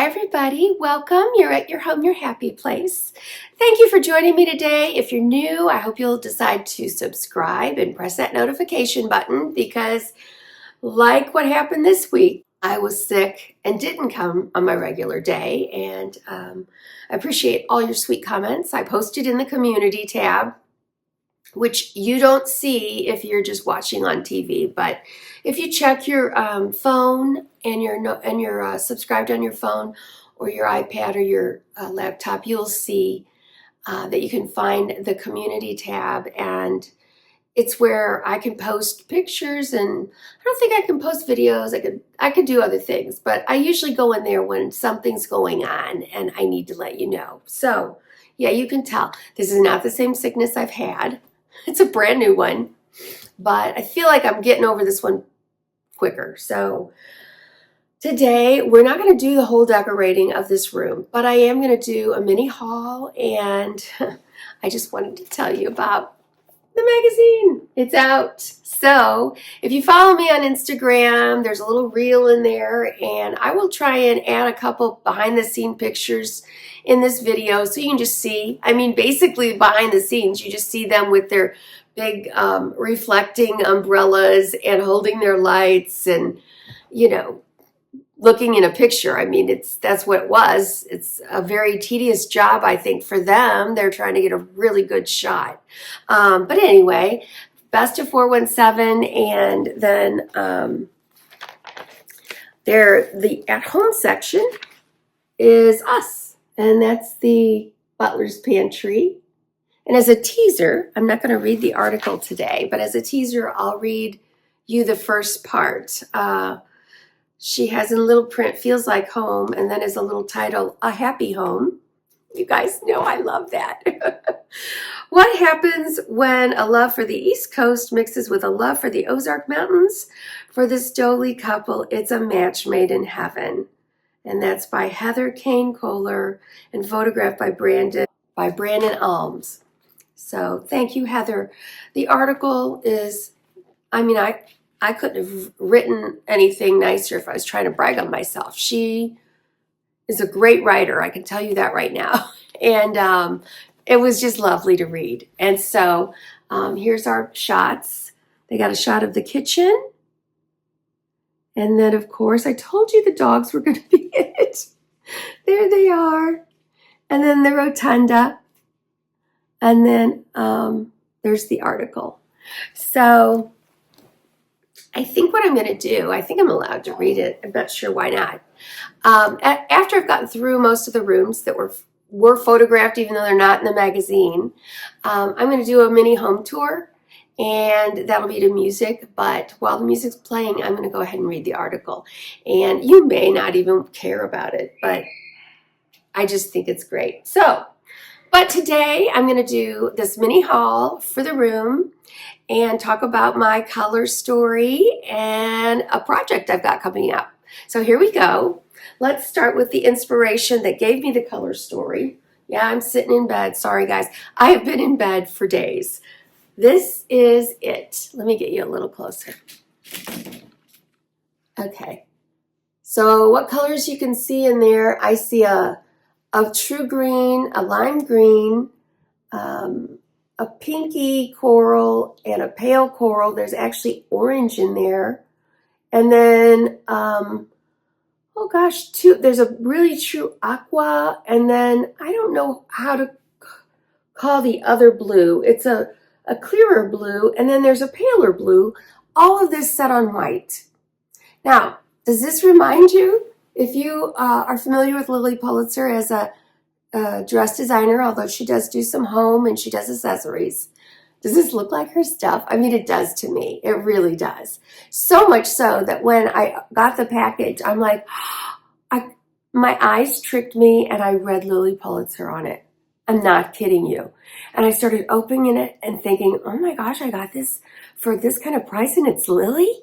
Hi everybody, welcome. You're at your home, your happy place. Thank you for joining me today. If you're new, I hope you'll decide to subscribe and press that notification button because like what happened this week, I was sick and didn't come on my regular day, and I appreciate all your sweet comments. I posted in the community tab, which you don't see if you're just watching on TV, but if you check your phone and you're subscribed on your phone or your iPad or your laptop, you'll see that you can find the community tab, and it's where I can post pictures, and I don't think I can post videos. I could do other things, but I usually go in there when something's going on and I need to let you know. So yeah, you can tell this is not the same sickness I've had. It's a brand new one, but I feel like I'm getting over this one quicker. So today, we're not going to do the whole decorating of this room, but I am going to do a mini haul, and I just wanted to tell you about the magazine. It's out. So if you follow me on Instagram, there's a little reel in there, and I will try and add a couple behind the scene pictures in this video so you can just see, basically behind the scenes, you just see them with their big reflecting umbrellas and holding their lights and, looking in a picture. That's what it was. It's a very tedious job, I think, for them. They're trying to get a really good shot. But anyway, best of 417, and then the at-home section is us. And that's the butler's pantry. And as a teaser, I'm not going to read the article today, but as a teaser, I'll read you the first part. She has in little print, feels like home, and then as a little title, a happy home. You guys know I love that. What happens when a love for the East Coast mixes with a love for the Ozark Mountains? For this Dolly couple, it's a match made in heaven. And that's by Heather Kane Kohler and photographed by Brandon Alms. So thank you, Heather. The article is, I couldn't have written anything nicer if I was trying to brag on myself. She is a great writer, I can tell you that right now. And it was just lovely to read. And so here's our shots. They got a shot of the kitchen. And then, of course, I told you the dogs were going to be in it. There they are. And then the rotunda. And then there's the article. So I think what I'm going to do, I think I'm allowed to read it. I'm not sure why not. After I've gotten through most of the rooms that were photographed, even though they're not in the magazine, I'm going to do a mini home tour. And that'll be to music, but while the music's playing, I'm going to go ahead and read the article. And you may not even care about it, but I just think it's great. So, but today I'm going to do this mini haul for the room and talk about my color story and a project I've got coming up. So here we go. Let's start with the inspiration that gave me the color story. Yeah, I'm sitting in bed. Sorry, guys. I have been in bed for days. This is it. Let me get you a little closer. Okay. So what colors you can see in there? I see a true green, a lime green, a pinky coral, and a pale coral. There's actually orange in there. And then, there's a really true aqua. And then I don't know how to call the other blue. It's a clearer blue, and then there's a paler blue, all of this set on white. Now, does this remind you, if you are familiar with Lily Pulitzer as a dress designer, although she does do some home and she does accessories, does this look like her stuff? It does to me. It really does. So much so that when I got the package, I'm like, my eyes tricked me and I read Lily Pulitzer on it. I'm not kidding you. And I started opening it and thinking, oh my gosh, I got this for this kind of price and it's Lily?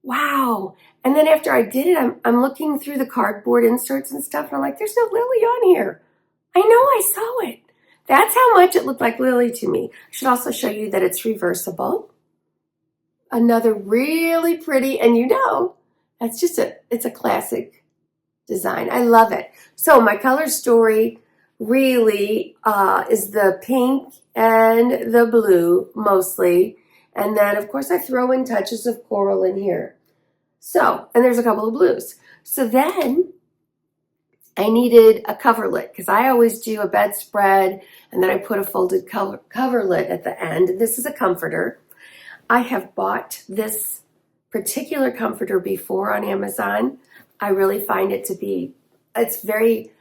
Wow. And then after I did it, I'm looking through the cardboard inserts and stuff, and I'm like, there's no Lily on here. I know, I saw it. That's how much it looked like Lily to me. I should also show you that it's reversible. Another really pretty, and it's a classic design. I love it. So my color story really is the pink and the blue mostly. And then, of course, I throw in touches of coral in here. So, and there's a couple of blues. So then I needed a coverlet because I always do a bedspread and then I put a folded coverlet at the end. This is a comforter. I have bought this particular comforter before on Amazon. I really find it to be, it's very,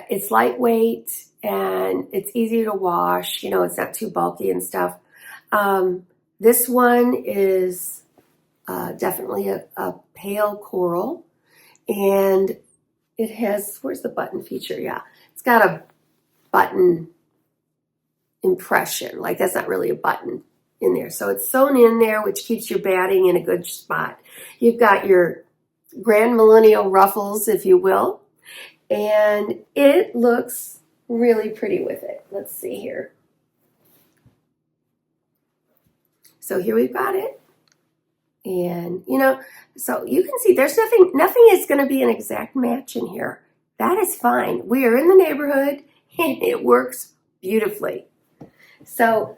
it's lightweight and it's easy to wash. You know, it's not too bulky and stuff. This one is definitely a pale coral, and it has, where's the button feature? Yeah, it's got a button impression. Like that's not really a button in there. So it's sewn in there, which keeps your batting in a good spot. You've got your grandmillennial ruffles, if you will, and it looks really pretty with it. Let's see here. So here we've got it. And, you know, so you can see there's nothing is going to be an exact match in here. That is fine. We are in the neighborhood and it works beautifully. So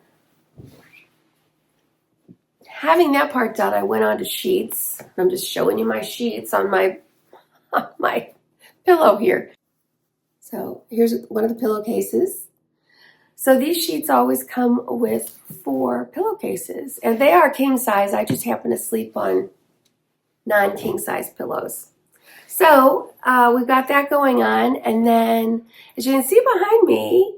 having that part done, I went on to sheets. I'm just showing you my sheets on my pillow here. So here's one of the pillowcases. So these sheets always come with 4 pillowcases, and they are king size. I just happen to sleep on non-king size pillows. So we've got that going on, and then as you can see behind me,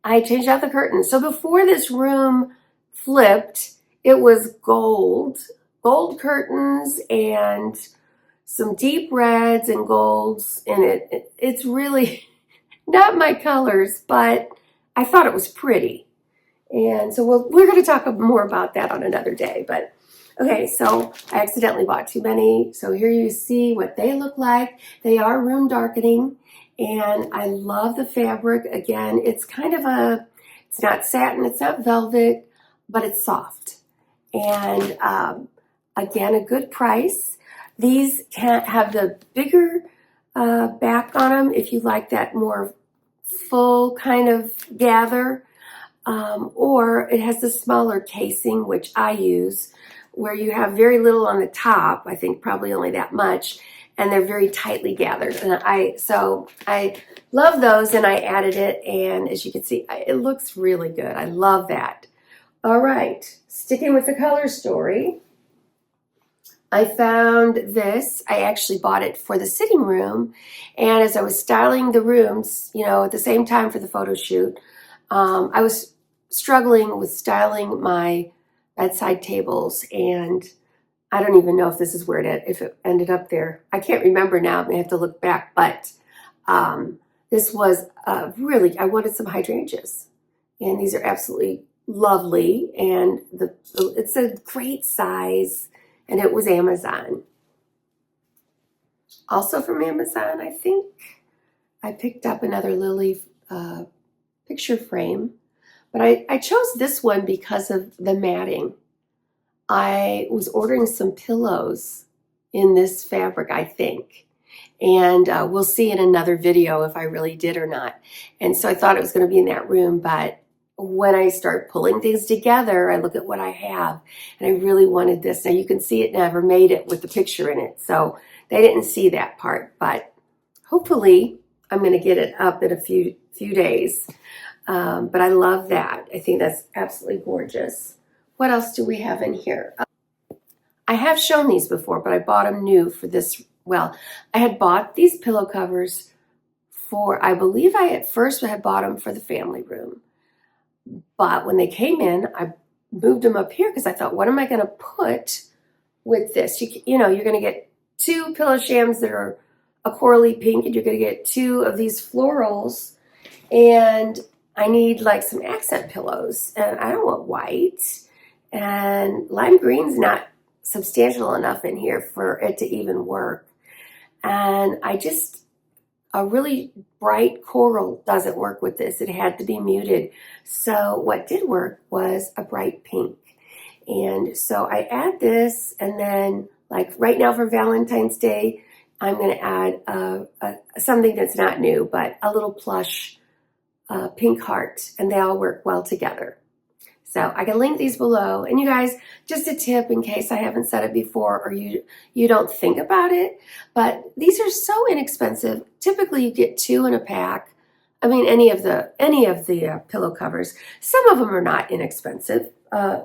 I changed out the curtains. So before this room flipped, it was gold curtains and some deep reds and golds in it. It's really not my colors, but I thought it was pretty. And so we're going to talk more about that on another day. But okay, so I accidentally bought too many. So here you see what they look like. They are room darkening. And I love the fabric. Again, it's kind of it's not satin, it's not velvet, but it's soft. And again, a good price. These can have the bigger back on them if you like that more full kind of gather, or it has the smaller casing, which I use, where you have very little on the top. I think probably only that much, and they're very tightly gathered. And I love those, and I added it, and as you can see, it looks really good. I love that. All right, sticking with the color story, I found this. I actually bought it for the sitting room, and as I was styling the rooms, you know, at the same time for the photo shoot, I was struggling with styling my bedside tables, and I don't even know if this is where if it ended up there. I can't remember now. I may have to look back, but this was really, I wanted some hydrangeas, and these are absolutely lovely, and it's a great size. And it was Amazon. Also from Amazon, I think I picked up another Lily picture frame. But I chose this one because of the matting. I was ordering some pillows in this fabric, I think. And we'll see in another video if I really did or not. And so I thought it was going to be in that room, but when I start pulling things together, I look at what I have, and I really wanted this. Now you can see it never made it with the picture in it, so they didn't see that part, but hopefully I'm going to get it up in a few days. But I love that. I think that's absolutely gorgeous. What else do we have in here? I have shown these before, but I bought them new for this. Well, I had bought these pillow covers for, I believe I at first had bought them for the family room. But when they came in, I moved them up here because I thought, what am I going to put with this? You know, you're going to get 2 pillow shams that are a corally pink, and you're going to get 2 of these florals. And I need like some accent pillows, and I don't want white. And lime green's not substantial enough in here for it to even work. And a really bright coral doesn't work with this. It had to be muted. So what did work was a bright pink. And so I add this, and then like right now for Valentine's Day, I'm going to add something that's not new, but a little plush pink heart, and they all work well together. So I can link these below. And you guys, just a tip in case I haven't said it before or you don't think about it, but these are so inexpensive. Typically you get 2 in a pack. I mean, any of the pillow covers. Some of them are not inexpensive,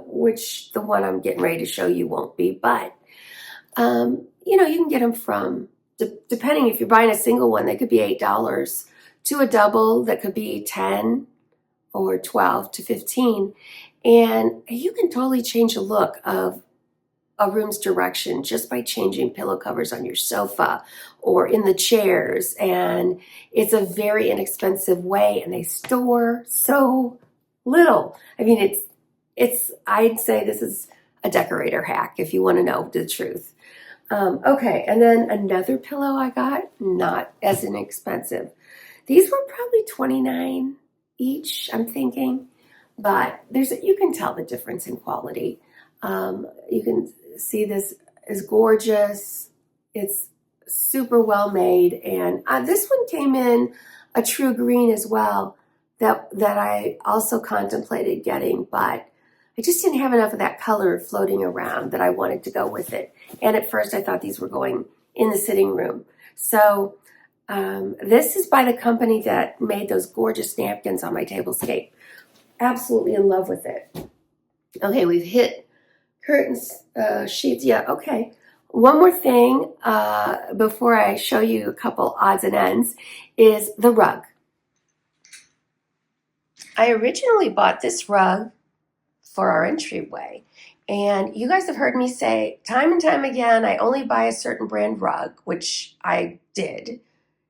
which the one I'm getting ready to show you won't be, but you know, you can get them from, depending if you're buying a single one, they could be $8 to a double that could be 10 or 12 to 15. And you can totally change the look of a room's direction just by changing pillow covers on your sofa or in the chairs. And it's a very inexpensive way, and they store so little. I mean, I'd say this is a decorator hack if you want to know the truth. Okay, and then another pillow I got, not as inexpensive. These were probably $29 each, I'm thinking, but you can tell the difference in quality. You can see this is gorgeous. It's super well made, and this one came in a true green as well that I also contemplated getting, but I just didn't have enough of that color floating around that I wanted to go with it. And at first I thought these were going in the sitting room. So this is by the company that made those gorgeous napkins on my tablescape. Absolutely in love with it. Okay, we've hit curtains, sheets. Yeah, okay. One more thing before I show you a couple odds and ends is the rug. I originally bought this rug for our entryway. And you guys have heard me say time and time again, I only buy a certain brand rug, which I did,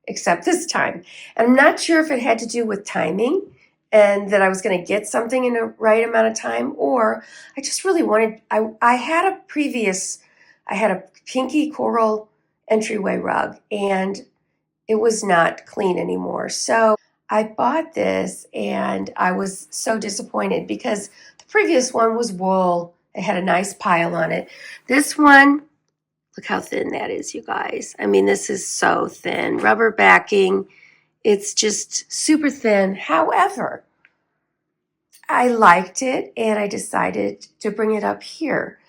except this time. And I'm not sure if it had to do with timing and that I was going to get something in the right amount of time, or I just really wanted, I had a pinky coral entryway rug, and it was not clean anymore. So I bought this, and I was so disappointed because the previous one was wool. It had a nice pile on it. This one, look how thin that is, you guys. I mean, this is so thin. Rubber backing. It's just super thin. However, I liked it, and I decided to bring it up here.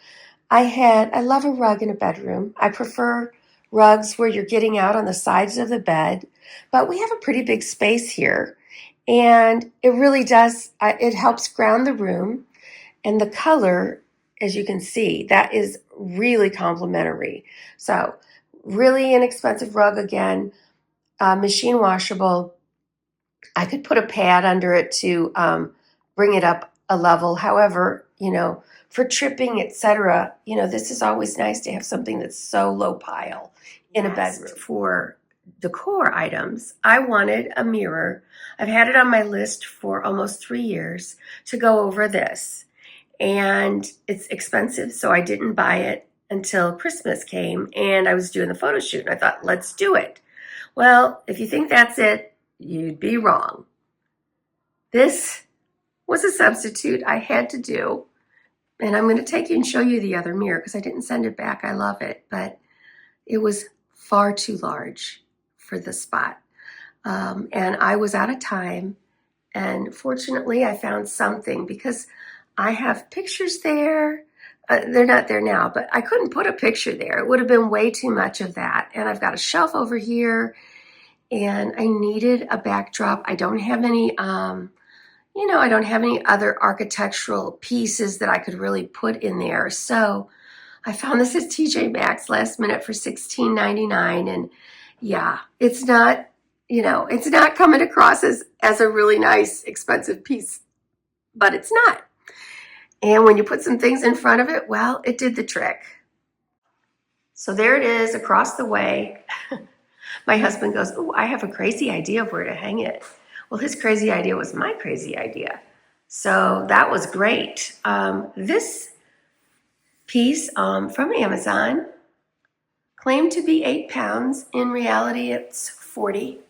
I love a rug in a bedroom. I prefer rugs where you're getting out on the sides of the bed, but we have a pretty big space here, and it really does, it helps ground the room, and the color, as you can see, that is really complimentary. So really inexpensive rug again, machine washable. I could put a pad under it to bring it up a level. However, you know, for tripping, etc., you know, this is always nice to have something that's so low pile in a bedroom. For decor items, I wanted a mirror. I've had it on my list for almost 3 years to go over this. And it's expensive, so I didn't buy it until Christmas came, and I was doing the photo shoot, and I thought, let's do it. Well, if you think that's it, you'd be wrong. This was a substitute I had to do, and I'm going to take you and show you the other mirror because I didn't send it back. I love it, but it was far too large for the spot. And I was out of time, and fortunately I found something because I have pictures there. They're not there now, but I couldn't put a picture there. It would have been way too much of that. And I've got a shelf over here, and I needed a backdrop. I don't have any, I don't have any other architectural pieces that I could really put in there. So I found this at TJ Maxx last minute for $16.99. And yeah, it's not, it's not coming across as a really nice, expensive piece, but it's not. And when you put some things in front of it, well, it did the trick. So there it is across the way. My husband goes, "Oh, I have a crazy idea of where to hang it." Well, his crazy idea was my crazy idea. So that was great. This piece from Amazon claimed to be 8 pounds. In reality, it's 40.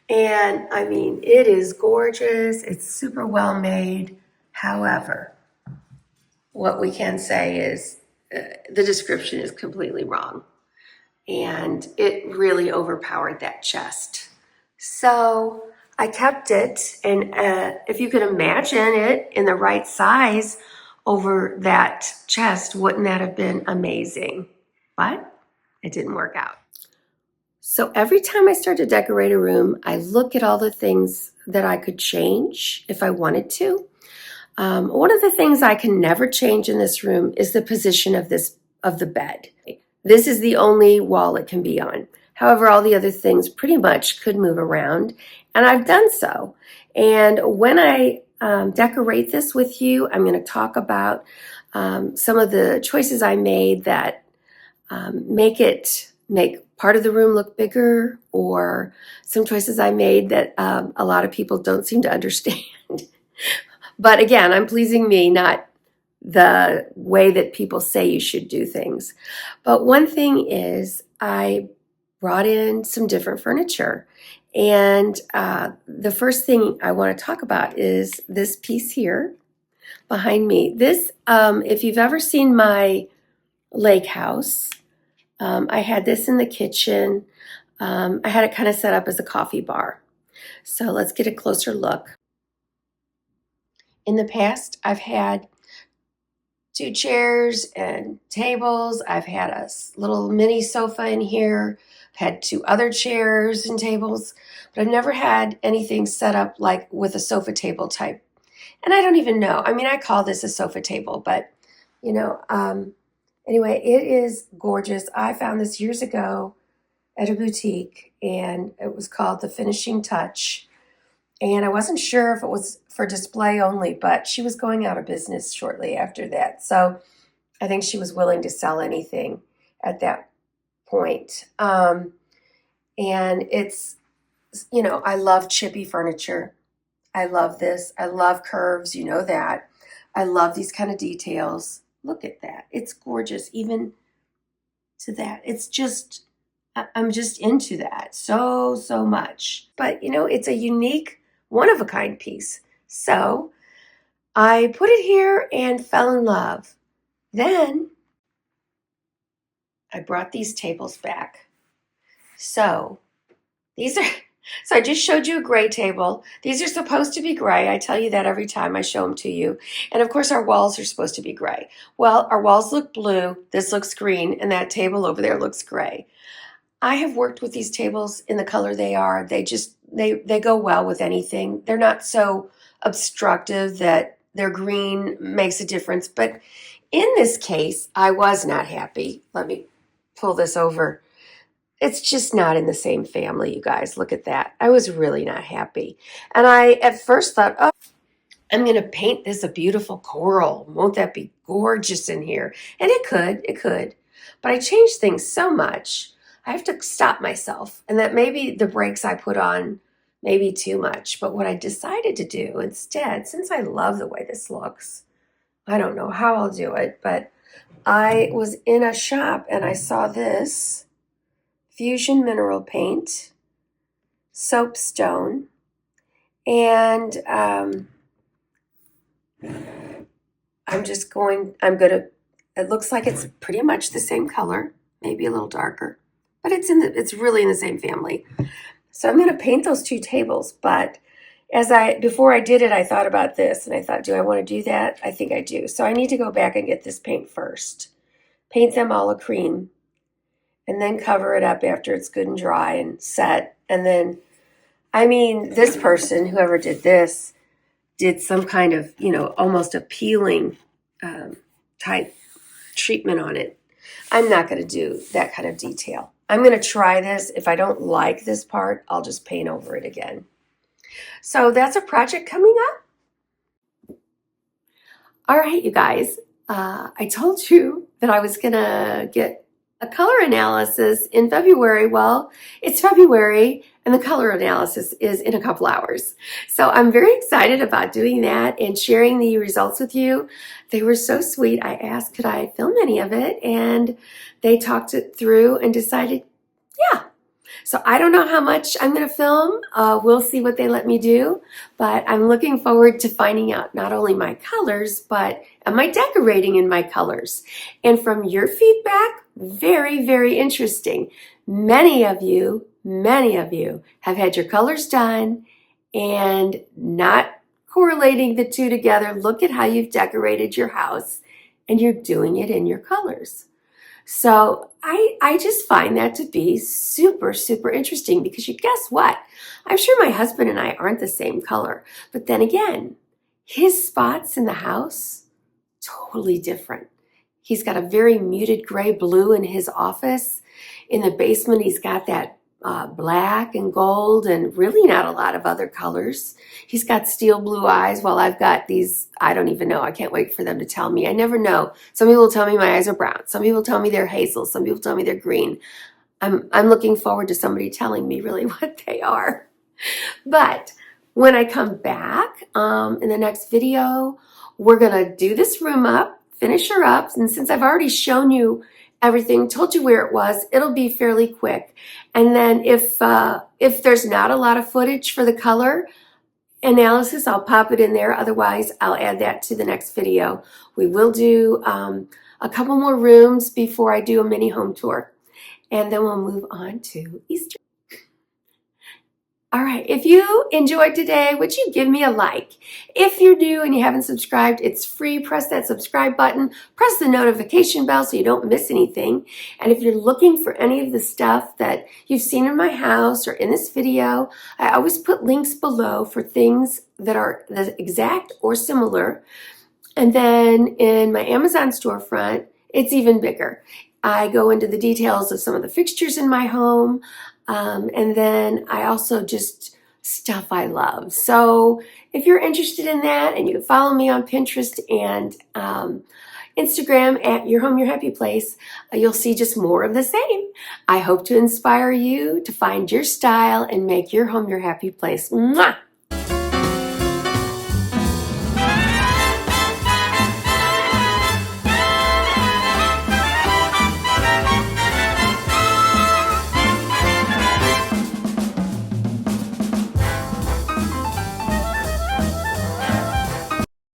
And I mean, it is gorgeous. It's super well made. However, what we can say is the description is completely wrong. and it really overpowered that chest. So I kept it, and if you could imagine it in the right size over that chest, wouldn't that have been amazing? But it didn't work out. So every time I start to decorate a room, I look at all the things that I could change if I wanted to. One of the things I can never change in this room is the position of the bed. This is the only wall it can be on. However, all the other things pretty much could move around, and I've done so. And when I decorate this with you, I'm going to talk about some of the choices I made that make part of the room look bigger, or some choices I made that a lot of people don't seem to understand. But again, I'm pleasing me, not the way that people say you should do things. But one thing is I brought in some different furniture. And the first thing I want to talk about is this piece here behind me. This, if you've ever seen my lake house, I had this in the kitchen. I had it kind of set up as a coffee bar. So let's get a closer look. In the past, I've had 2 chairs and tables. I've had a little mini sofa in here. I've had 2 other chairs and tables, but I've never had anything set up like with a sofa table type. And I don't even know. I mean, I call this a sofa table, but anyway, it is gorgeous. I found this years ago at a boutique, and it was called The Finishing Touch. And I wasn't sure if it was for display only, but she was going out of business shortly after that. So I think she was willing to sell anything at that point. And it's, I love chippy furniture. I love this. I love curves. You know that. I love these kind of details. Look at that. It's gorgeous, even to that. It's just, I'm just into that so much. But, it's a unique, one-of-a-kind piece. So I put it here and fell in love. Then I brought these tables back. So I just showed you a gray table. These are supposed to be gray. I tell you that every time I show them to you. And of course, our walls are supposed to be gray. Well, our walls look blue. This looks green. And that table over there looks gray. I have worked with these tables in the color they are. They go well with anything. They're not so obstructive that their green makes a difference. But in this case, I was not happy. Let me pull this over. It's just not in the same family, you guys. Look at that. I was really not happy. And I at first thought, oh, I'm going to paint this a beautiful coral. Won't that be gorgeous in here? And it could. But I changed things so much. I have to stop myself. And that maybe the brakes I put on may be too much. But what I decided to do instead, since I love the way this looks, I don't know how I'll do it, but I was in a shop and I saw this Fusion Mineral Paint, Soapstone, and it looks like it's pretty much the same color, maybe a little darker, but it's really in the same family. So I'm going to paint those 2 tables, but before I did it, I thought about this, and I thought, do I want to do that? I think I do. So I need to go back and get this paint first. Paint them all a cream, and then cover it up after it's good and dry and set. And then, this person, whoever did this, did some kind of, almost a peeling type treatment on it. I'm not going to do that kind of detail. I'm going to try this. If I don't like this part, I'll just paint over it again. So that's a project coming up. All right, you guys. I told you that I was going to get a color analysis in February. Well, it's February and the color analysis is in a couple hours. So I'm very excited about doing that and sharing the results with you. They were so sweet. I asked, could I film any of it? And they talked it through and decided, yeah. So I don't know how much I'm going to film. We'll see what they let me do. But I'm looking forward to finding out not only my colors, but am I decorating in my colors? And from your feedback, very, very interesting. Many of you have had your colors done and not correlating the two together. Look at how you've decorated your house and you're doing it in your colors. So I just find that to be super, super interesting because you guess what? I'm sure my husband and I aren't the same color. But then again, his spots in the house, totally different. He's got a very muted gray blue in his office. In the basement, he's got that black and gold and really not a lot of other colors. He's got steel blue eyes while I've got these, I don't even know. I can't wait for them to tell me. I never know. Some people tell me my eyes are brown. Some people tell me they're hazel. Some people tell me they're green. I'm looking forward to somebody telling me really what they are. But when I come back in the next video, we're going to do this room up, finish her up. And since I've already shown you everything, told you where it was, it'll be fairly quick. And then if there's not a lot of footage for the color analysis, I'll pop it in there. Otherwise, I'll add that to the next video. We will do a couple more rooms before I do a mini home tour. And then we'll move on to Easter. All right, if you enjoyed today, would you give me a like? If you're new and you haven't subscribed, it's free. Press that subscribe button. Press the notification bell so you don't miss anything. And if you're looking for any of the stuff that you've seen in my house or in this video, I always put links below for things that are the exact or similar. And then in my Amazon storefront, it's even bigger. I go into the details of some of the fixtures in my home. And then I also just stuff I love. So if you're interested in that, and you can follow me on Pinterest and Instagram at Your Home, Your Happy Place, you'll see just more of the same. I hope to inspire you to find your style and make your home your happy place. Mwah!